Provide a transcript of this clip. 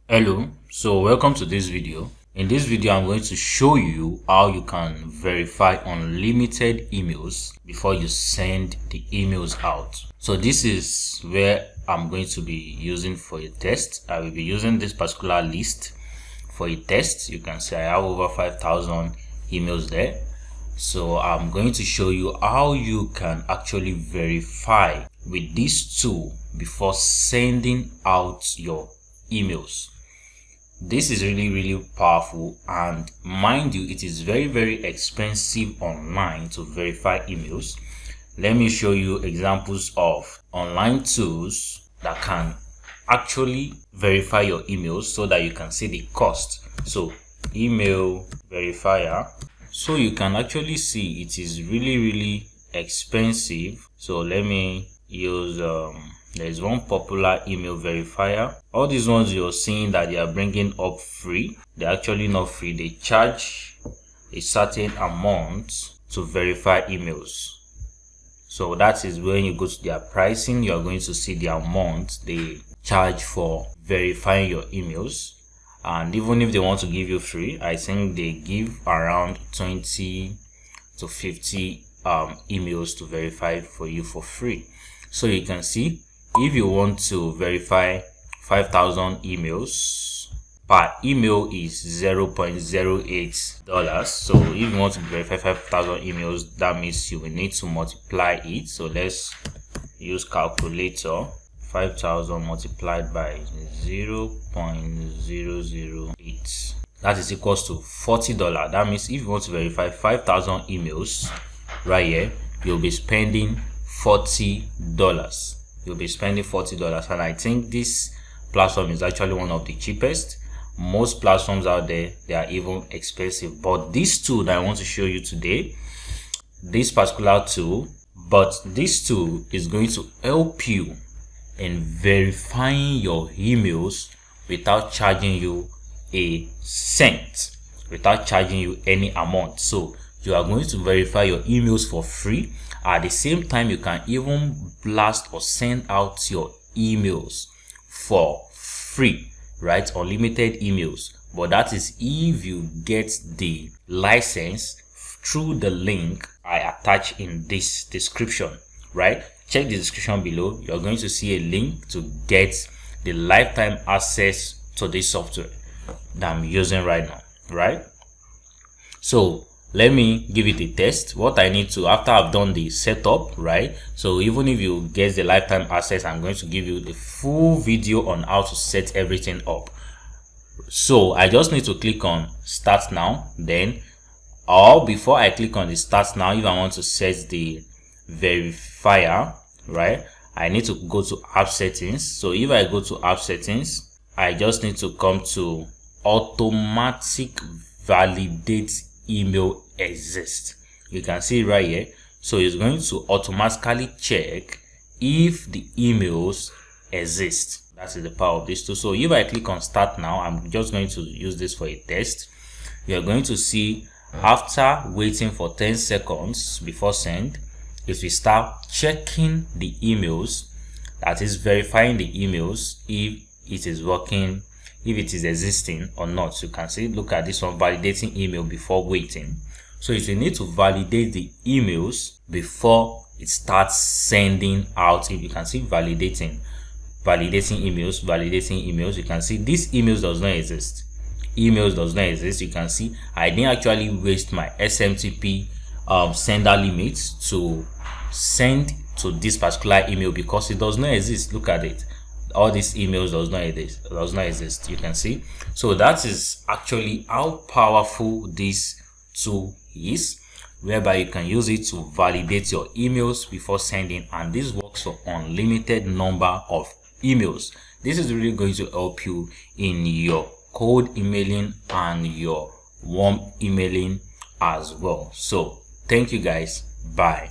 Hello, so welcome to this video. In this video, I'm going to show you how you can verify unlimited emails before you send the emails out. So this is where I'm going to be using for a test. I will be using this particular list for a test. You can see I have over 5,000 emails there. So I'm going to show you how you can actually verify with this tool before sending out your emails. This is really powerful, and mind you, it is very expensive online to verify emails. Let me show you examples of online tools that can actually verify your emails so that you can see the cost. So email verifier, so you can actually see it is really expensive. So let me use there's one popular email verifier. All these ones you're seeing that they are bringing up free, they're actually not free. They charge a certain amount to verify emails. So that is when you go to their pricing, you are going to see the amount they charge for verifying your emails. And even if they want to give you free, I think they give around 20 to 50 emails to verify for you for free. So you can see, if you want to verify 5,000 emails, per email is $0.08. So if you want to verify 5,000 emails, that means you will need to multiply it. So let's use calculator. 5,000 multiplied by 0.008, that is equals to $40. That means if you want to verify 5,000 emails right here, you'll be spending $40. You'll be spending $40, and I think this platform is actually one of the cheapest. Most platforms out there, they are even expensive, but this tool that I want to show you today, this particular tool, this tool is going to help you in verifying your emails without charging you a cent, without charging you any amount. So you are going to verify your emails for free. At the same time, you can even blast or send out your emails for free, right? Unlimited emails. But that is if you get the license through the link I attach in this description, right? Check the description below. You're going to see a link to get the lifetime access to this software that I'm using right now, right? So let me give it a test. What I need to, after I've done the setup, right? So even if you get the lifetime access, I'm going to give you the full video on how to set everything up. So I just need to click on start now. Then, or before I click on the start now, if I want to set the verifier, right, I need to go to app settings. So if I go to app settings, I just need to come to automatic validate email exist. You can see right here. So it's going to automatically check if the emails exist. That is the power of this tool. So if I click on start now, I'm just going to use this for a test. You're going to see, after waiting for 10 seconds before send, if we start checking the emails, that is verifying the emails, if it is working, if it is existing or not. You can see, look at this one, validating email before waiting. So if you need to validate the emails before it starts sending out, if you can see validating emails, you can see this emails does not exist. Emails does not exist. You can see I didn't actually waste my SMTP sender limit to send to this particular email because it does not exist. Look at it. All these emails does not exist. You can see. So that is actually how powerful this tool is, whereby you can use it to validate your emails before sending, and this works for unlimited number of emails. This is really going to help you in your cold emailing and your warm emailing as well. So thank you guys. Bye.